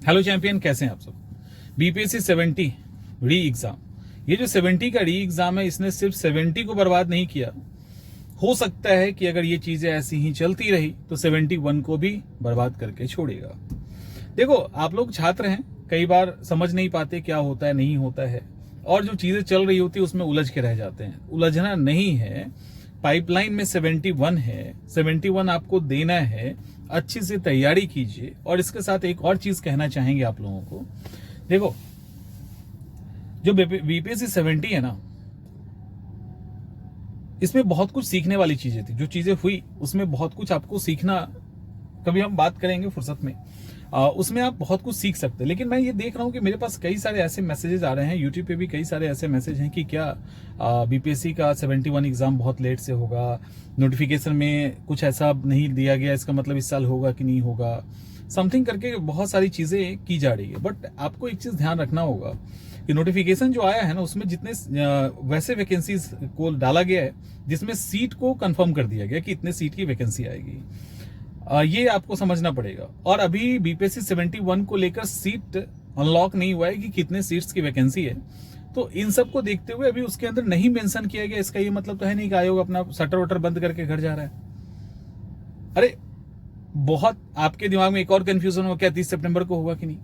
Hello champion, कैसे हैं आप सब। बीपीएससी 70 री एग्जाम, ये जो 70 का री एग्जाम है, इसने सिर्फ 70 को बर्बाद नहीं किया। हो सकता है कि अगर ये चीजें ऐसी ही चलती रही तो 71 को भी बर्बाद करके छोड़ेगा। देखो, आप लोग छात्र हैं, कई बार समझ नहीं पाते क्या होता है नहीं होता है, और जो चीजें चल रही होती है उसमें उलझ के रह जाते हैं। उलझना नहीं है, पाइपलाइन में 71 है, 71 आपको देना है। अच्छी से तैयारी कीजिए। और इसके साथ एक और चीज कहना चाहेंगे आप लोगों को। देखो, जो बीपीएससी 70 है ना, इसमें बहुत कुछ सीखने वाली चीजें थी। जो चीजें हुई उसमें बहुत कुछ आपको सीखना, कभी हम बात करेंगे फुर्सत में, उसमें आप बहुत कुछ सीख सकते हैं। लेकिन मैं ये देख रहा हूं कि मेरे पास कई सारे ऐसे मैसेजेस आ रहे हैं, यूट्यूब पे भी कई सारे ऐसे मैसेज हैं कि क्या बीपीएससी का 71 एग्जाम बहुत लेट से होगा, नोटिफिकेशन में कुछ ऐसा नहीं दिया गया, इसका मतलब इस साल होगा कि नहीं होगा, समथिंग करके बहुत सारी चीजें की जा रही है। बट आपको एक चीज ध्यान रखना होगा कि नोटिफिकेशन जो आया है ना, उसमें जितने वैसे वैकेंसीज को डाला गया है जिसमें सीट को कंफर्म कर दिया गया कि इतने सीट की वैकेंसी आएगी, ये आपको समझना पड़ेगा। और अभी बीपीएससी 71 को लेकर सीट अनलॉक नहीं हुआ है कि कितने सीट्स की वैकेंसी है। तो इन सब को देखते हुए अभी उसके अंदर नहीं मेंशन किया गया। इसका ये मतलब तो है नहीं कि आयोग अपना शटर वटर बंद करके घर जा रहा है। अरे बहुत आपके दिमाग में एक और कंफ्यूजन हो, क्या 30 सितंबर को होगा कि नहीं।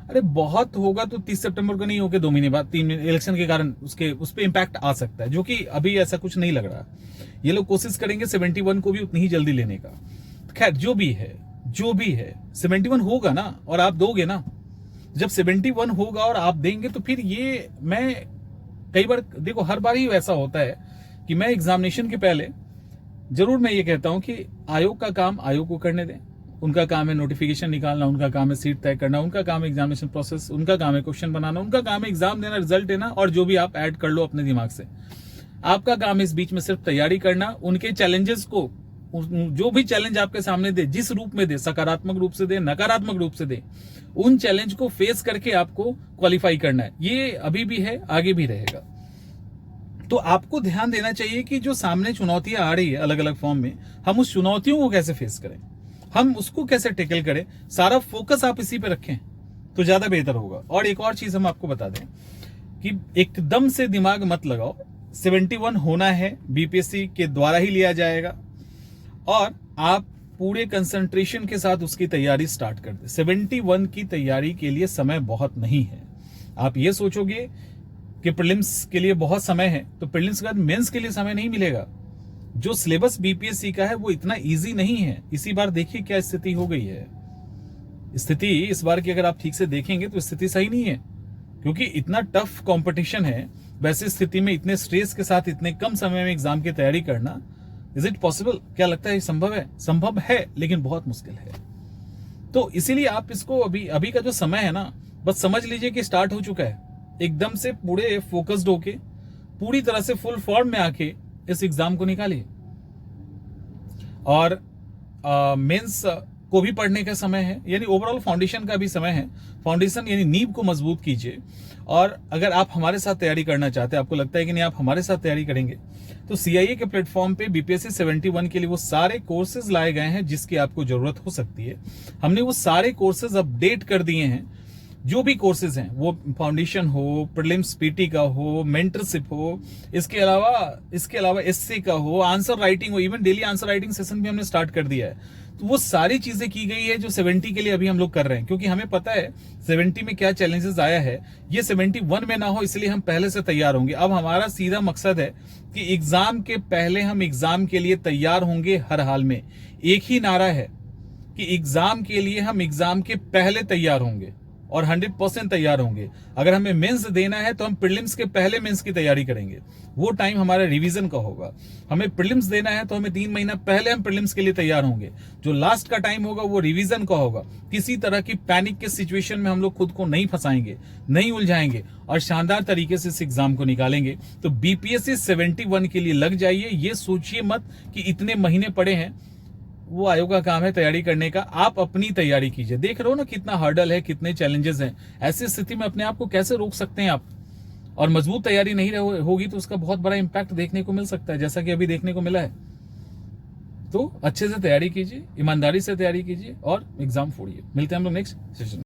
अरे बहुत होगा तो 30 सितंबर को नहीं होगा, 2 महीने बाद, 3 महीने इलेक्शन के कारण उस पर इम्पैक्ट आ सकता है, जो कि अभी ऐसा कुछ नहीं लग रहा। ये लोग कोशिश करेंगे 71 को भी उतनी ही जल्दी लेने का। खैर, जो भी है 71 होगा ना, और आप दोगे ना। जब 71 होगा और आप देंगे तो फिर ये, मैं कई बार, देखो हर बार ही वैसा होता है कि मैं एग्जामिनेशन के पहले जरूर मैं ये कहता हूं कि आयोग का काम आयोग को करने दें। उनका काम है नोटिफिकेशन निकालना, उनका काम है सीट तय करना, उनका काम है एग्जामिनेशन प्रोसेस, उनका काम है क्वेश्चन बनाना, उनका काम है एग्जाम देना, रिजल्ट देना, और जो भी आप ऐड कर लो अपने दिमाग से। आपका काम है इस बीच में सिर्फ तैयारी करना। उनके चैलेंजेस को, जो भी चैलेंज आपके सामने दे, जिस रूप में दे, सकारात्मक रूप से दे, नकारात्मक रूप से दे, उन चैलेंज को फेस करके आपको क्वालिफाई करना है। ये अभी भी है, आगे भी रहेगा। तो आपको ध्यान देना चाहिए कि जो सामने चुनौतियां आ रही है अलग अलग फॉर्म में, हम उस चुनौतियों को कैसे फेस करें, हम उसको कैसे टैकल करें, सारा फोकस आप इसी पे रखें तो ज्यादा बेहतर होगा। और एक और चीज हम आपको बता दें कि एकदम से दिमाग मत लगाओ। 71 होना है, बीपीएससी के द्वारा ही लिया जाएगा, और आप पूरे कंसंट्रेशन के साथ उसकी तैयारी स्टार्ट कर दें। 71 की तैयारी के लिए समय बहुत नहीं है। आप ये सोचोगे कि प्रीलिम्स के लिए बहुत समय है, तो प्रीलिम्स के बाद मेंस के लिए समय नहीं मिलेगा। जो सिलेबस बीपीएससी का है वो इतना इजी नहीं है। इसी बार देखिए क्या स्थिति हो गई है। स्थिति इस बार की अगर आप ठीक से देखेंगे तो स्थिति सही नहीं है, क्योंकि इतना टफ कंपटीशन है। वैसे स्थिति में इतने स्ट्रेस के साथ इतने कम समय में एग्जाम की तैयारी करना, इज इट पॉसिबल? क्या लगता है संभव है? संभव है, लेकिन बहुत मुश्किल है। तो इसीलिए आप इसको अभी का जो समय है ना, बस समझ लीजिए कि स्टार्ट हो चुका है। एकदम से पूरे फोकस्ड होके, पूरी तरह से फुल फॉर्म में आके इस एग्जाम को निकालिए। और मेंस को भी पढ़ने का समय है, यानी ओवरऑल फाउंडेशन का भी समय है। फाउंडेशन यानी नींव को मजबूत कीजिए। और अगर आप हमारे साथ तैयारी करना चाहते हैं, आपको लगता है कि नहीं आप हमारे साथ तैयारी करेंगे, तो सीआईए के प्लेटफॉर्म पे बीपीएससी 71 के लिए वो सारे कोर्सेज लाए गए हैं जिसकी आपको जरूरत हो सकती है। हमने वो सारे कोर्सेज अपडेट कर दिए हैं। जो भी कोर्सेज हैं, वो फाउंडेशन हो, प्रीलिम्स पीटी का हो, मेंटरशिप हो, इसके अलावा एससी का हो, आंसर राइटिंग हो, even daily answer writing session भी हमने स्टार्ट कर दिया है। तो वो सारी चीजें की गई है जो 70 के लिए अभी हम लोग कर रहे हैं, क्योंकि हमें पता है 70 में क्या चैलेंजेस आया है, ये 71 में ना हो, इसलिए हम पहले से तैयार होंगे। अब हमारा सीधा मकसद है कि एग्जाम के पहले हम एग्जाम के लिए तैयार होंगे हर हाल में। एक ही नारा है कि एग्जाम के लिए हम एग्जाम के पहले तैयार होंगे और 100% तैयार होंगे। अगर हमें मेंस देना है तो हम प्रीलिम्स के पहले मेंस की तैयारी करेंगे, वो टाइम हमारा रिवीजन का होगा। हमें प्रीलिम्स देना है तो हमें 3 महीना पहले हम प्रीलिम्स के लिए तैयार होंगे। जो लास्ट का टाइम होगा वो रिवीजन का होगा। किसी तरह की पैनिक के सिचुएशन में हम लोग खुद को नहीं फंसाएंगे, नहीं उलझाएंगे, और शानदार तरीके से इस एग्जाम को निकालेंगे। तो बीपीएससी 71 के लिए लग जाइए। ये सोचिए मत कि इतने महीने पड़े हैं, वो आयोग का काम है तैयारी करने का। आप अपनी तैयारी कीजिए। देख रहे हो ना कितना हर्डल है, कितने चैलेंजेस हैं। ऐसी स्थिति में अपने आप को कैसे रोक सकते हैं आप? और मजबूत तैयारी नहीं होगी तो उसका बहुत बड़ा इंपैक्ट देखने को मिल सकता है, जैसा कि अभी देखने को मिला है। तो अच्छे से तैयारी कीजिए, ईमानदारी से तैयारी कीजिए और एग्जाम फोड़िए। मिलते हैं हम लोग नेक्स्ट सेशन।